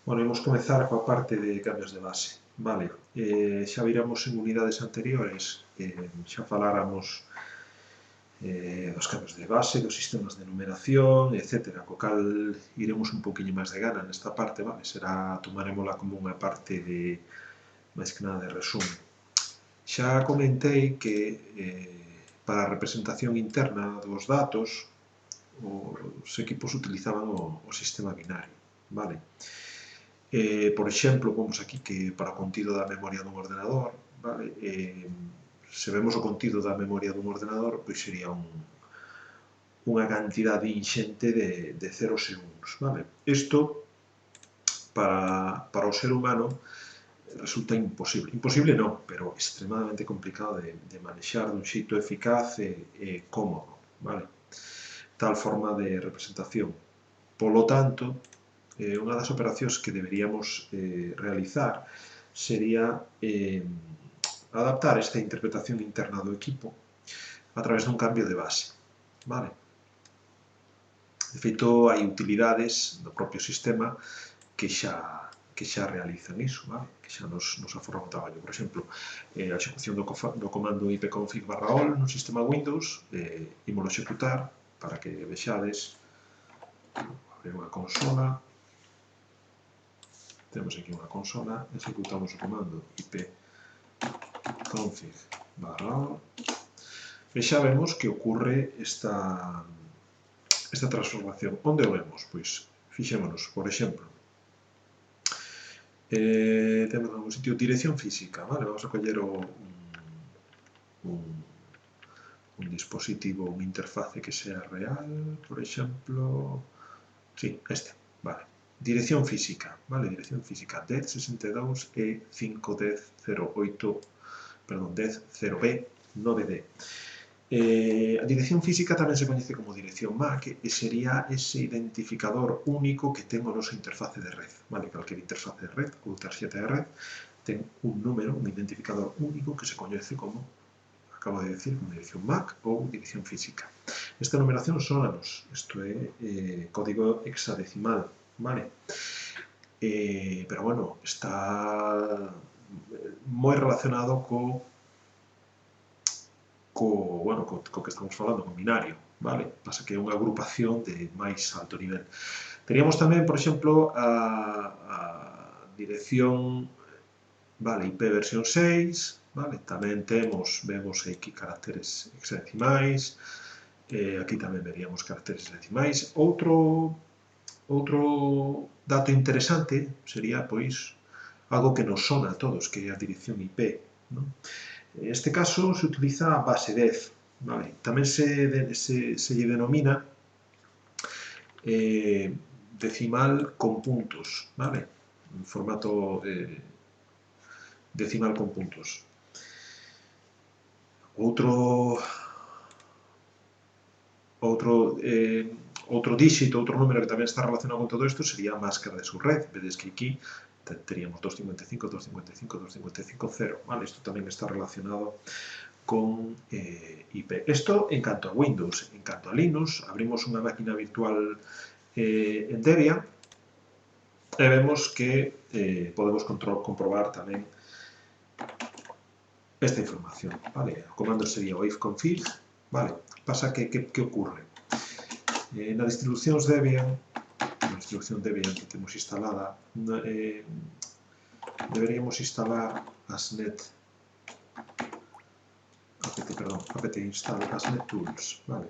Bueno, imos comezar coa parte de cambios de base. Vale, xa viramos en unidades anteriores, xa faláramos dos cambios de base, dos sistemas de numeración, etc. Co cal iremos un poquinho máis de gana nesta parte, vale? Será, tomarémola como unha parte de, máis que nada, de resumen. Xa comentei que para a representación interna dos datos, os equipos utilizaban o sistema binario, vale? Por exemplo, vamos aquí que para o contido da memoria dun ordenador, vale? Se vemos o contido da memoria dun ordenador, pois sería unha cantidade inxente de ceros e uns, vale? Isto, para o ser humano, resulta imposible. Imposible non, pero extremadamente complicado de manexar dun xeito eficaz e cómodo, vale? Tal forma de representación. Polo tanto, unha das operacións que deberíamos realizar sería adaptar esta interpretación interna do equipo a través dun cambio de base, vale? De feito, hai utilidades do propio sistema que xa realizan iso, vale? Que xa nos aforran o traballo. Por exemplo, a execución do comando ipconfig/all no sistema Windows, ímolo executar para que vexades. Abrir unha consola, temos aquí unha consola, executamos o comando ipconfig/all e xa vemos que ocorre esta transformación. Onde o vemos? Pois, fixémonos, por exemplo, temos algún sitio, dirección física, vale? Vamos a coller un dispositivo, unha interface que sea real, por exemplo, sí, este, vale. Dirección física, vale? Dirección física 1062 e 51008, perdón, 100B 9D. A dirección física tamén se coñece como dirección MAC e sería ese identificador único que ten a nosa interface de red, vale? Calquer interface de red ou tarxeta de red ten un número, un identificador único que se coñece como, acabo de decir, como dirección MAC ou dirección física. Esta numeración sonanos, isto é código hexadecimal, vale? Pero, bueno, está moi relacionado co que estamos falando, con binario, vale? Pasa que é unha agrupación de máis alto nivel. Teríamos tamén, por exemplo, a dirección, vale, IP versión 6, vale? Tamén vemos aquí caracteres hexadecimais, aquí tamén veríamos caracteres hexadecimais. Outro dato interesante sería, pois, algo que nos sona a todos, que é a dirección IP, non? En este caso se utiliza a base 10, vale? Tamén se lle denomina decimal con puntos, vale? En formato decimal con puntos. Outro díxito, outro número que tamén está relacionado con todo isto sería a máscara de subred. Vedes que aquí teríamos 255, 255, 255, 0. Vale, isto tamén está relacionado con IP. Isto en canto a Windows. En canto a Linux, abrimos unha máquina virtual en Debian e vemos que podemos comprobar tamén esta información, vale? O comando sería o ifconfig, vale? Pasa que ocorre? Na distribucións Debian, na distribución Debian que temos instalada, deberíamos instalar asnet, apt install asnet tools, vale?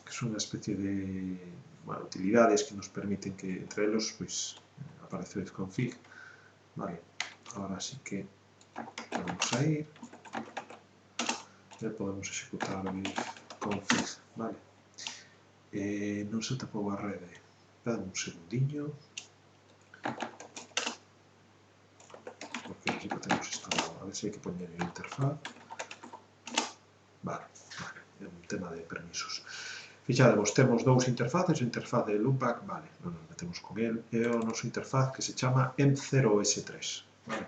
Que son unha especie de, bueno, utilidades que nos permiten que entre elos, pois, aparece o ifconfig, vale? Ahora sí que podemos ir e podemos executar o ifconfig, vale? Non se tapou a rede. Dame un segundiño, porque aquí que temos instalado. A ver se hai que poñer a interfaz. Vale, é un tema de permisos. Fixadevos, temos dous interfaces, o interfaz de loopback, vale, non nos metemos con el, e o noso interfaz que se chama M0S3, vale?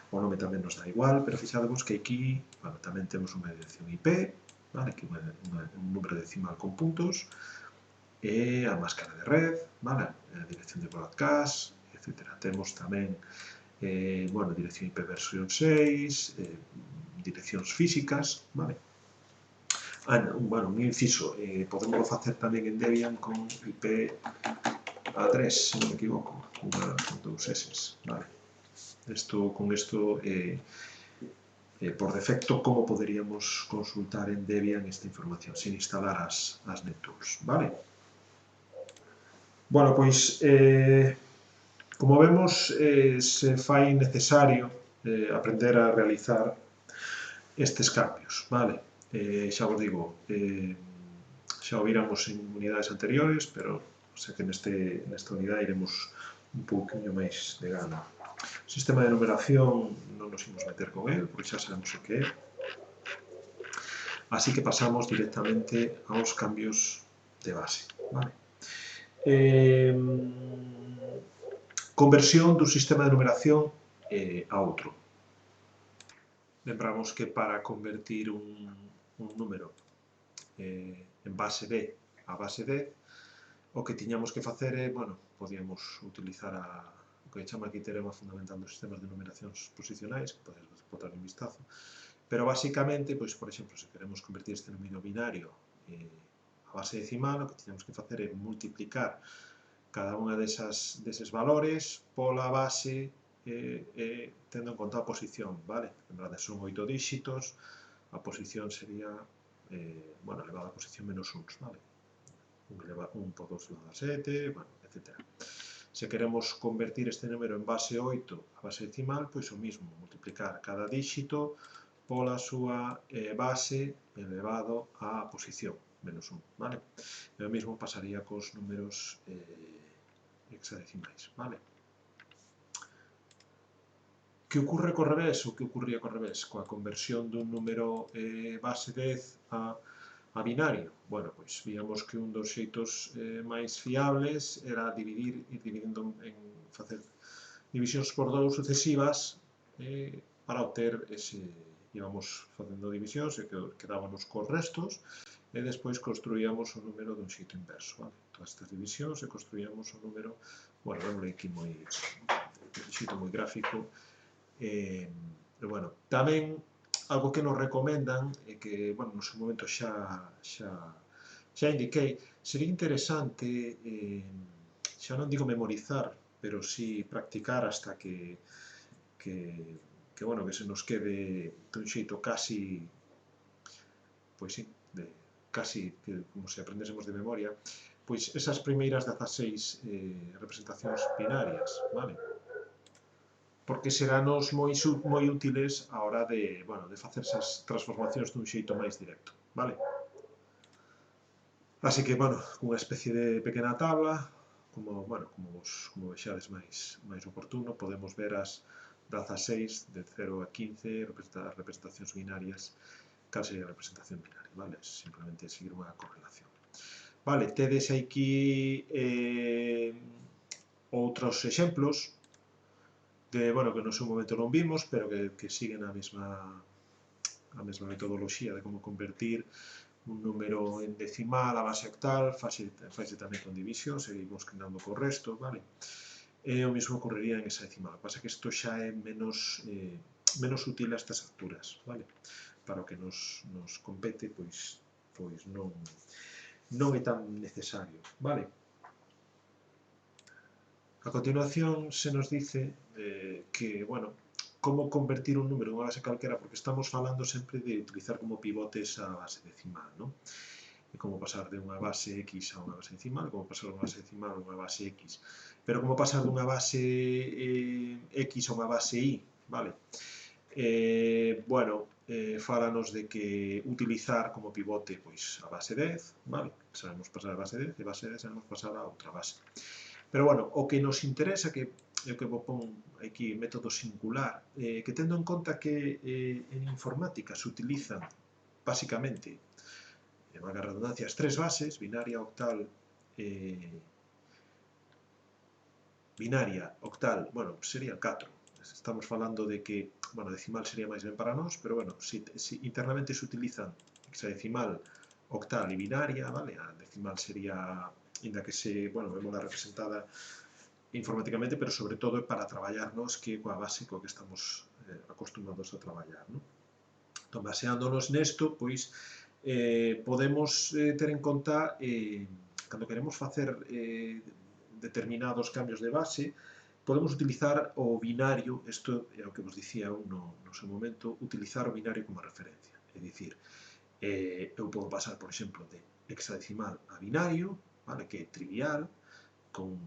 O nome tamén nos dá igual, pero fixadevos que aquí, bueno, tamén temos unha dirección IP, vale, que é un número decimal con puntos, e a máscara de red, vale? A dirección de broadcast, etc. Temos tamén bueno, dirección IP versión 6, direccións físicas, vale? Bueno, un inciso, podemos facer tamén en Debian con IP A3, se non me equivoco, con 2S, vale? Con esto, por defecto, como poderíamos consultar en Debian esta información sin instalar as NetTools, vale? Bueno, pois, como vemos, se fai necesario aprender a realizar estes cambios, vale? Xa vos digo, xa o viramos en unidades anteriores, pero sei que nesta unidade iremos un pouquinho máis de gana. O sistema de numeración non nos imos meter con el, porque xa sabemos o que é. Así que pasamos directamente aos cambios de base, vale? Conversión dun sistema de numeración a outro. Lembramos que para convertir un número en base B a base D, o que tiñamos que facer é, bueno, podíamos utilizar o que chama aquí teorema fundamental dos sistemas de numeracións posicionais, que podes botar un vistazo, pero basicamente, pois, por exemplo, se queremos convertir este número binario a base decimal, o que tiñamos que facer é multiplicar cada unha deses valores pola base tendo en conta a posición, vale? Lembrade, son 8 díxitos, a posición sería, bueno, elevado a posición menos 1, vale? 1 por 2 elevado a 7, bueno, etc. Se queremos convertir este número en base 8 a base decimal, pois o mismo, multiplicar cada díxito pola súa base elevado á posición, menos 1, vale? E o mesmo pasaría cos números hexadecimais, vale? Que ocorre co revés? O que ocurría co revés? Coa conversión dun número base 10 a binario. Bueno, pois víamos que un dos xeitos máis fiables era ir dividindo facer divisións por 2 sucesivas para obter ese, íbamos facendo divisións e quedábamos cos restos e despois construíamos o número dun xeito inverso, vale? Todas estas divisións e construíamos o número, bueno, vemos aquí moi xeito moi gráfico. Pero bueno, tamén algo que nos recomendan e que, bueno, no seu momento xa indiquei, sería interesante, xa non digo memorizar, pero sí practicar hasta que bueno, que se nos quede dun xeito casi, pois sí, casi como se aprendésemos de memoria, pois esas primeiras 16 representacións binarias, vale? Porque seránnos moi útiles a hora de, bueno, de facer esas transformacións dun xeito máis directo, vale? Así que, bueno, unha especie de pequena tabla, como vexades máis oportuno, podemos ver as 16 de 0 a 15 representacións binarias, cal sería a representación binaria, vale? Simplemente seguir unha correlación. Vale, tedes aquí outros exemplos que, bueno, que no seu momento non vimos, pero que siguen a mesma metodoloxía de como convertir un número en decimal a base octal, faise tamén con división, seguimos quedando co resto, vale? E o mesmo ocorrería en hexadecimal. O que pasa é que isto xa é menos útil a estas alturas, vale? Para o que nos compete, pois non é tan necesario, vale? A continuación se nos dice que, bueno, como convertir un número en unha base calquera, porque estamos falando sempre de utilizar como pivotes a base decimal, non? E como pasar de unha base X a unha base decimal, como pasar dunha base decimal a unha base X. Pero como pasar dunha base X a unha base Y, vale? Bueno, fálanos de que utilizar como pivote pois a base 10, vale? Sabemos pasar a base 10 e base 10 sabemos pasar a outra base. Pero, bueno, o que nos interesa, que é o que vos pon aquí, método singular, que tendo en conta que en informática se utilizan, básicamente, valga a redundancia, as tres bases, binaria, octal, bueno, serían 4. Estamos falando de que, bueno, decimal sería máis ben para nós, pero, bueno, si internamente se utilizan hexadecimal, octal e binaria, vale? A decimal sería inda que vemos representada informáticamente, pero sobre todo é para traballarnos coa base coa que estamos acostumados a traballar, non? Entón, baseándonos nesto, pois, podemos ter en conta, cando queremos facer determinados cambios de base, podemos utilizar o binario, isto é o que vos dicía eu no seu momento, utilizar o binario como referencia. É dicir, eu podo pasar, por exemplo, de hexadecimal a binario, vale, que é trivial, con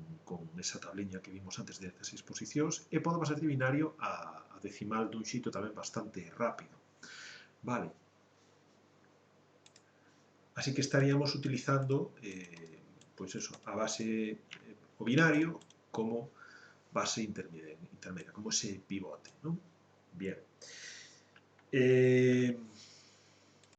esa tabliña que vimos antes de 16 posicións, e podo pasar de binario a decimal dun xeito tamén bastante rápido. Vale. Así que estaríamos utilizando pois eso, a base, o binario como base intermedia, como ese pivote, non? Bien.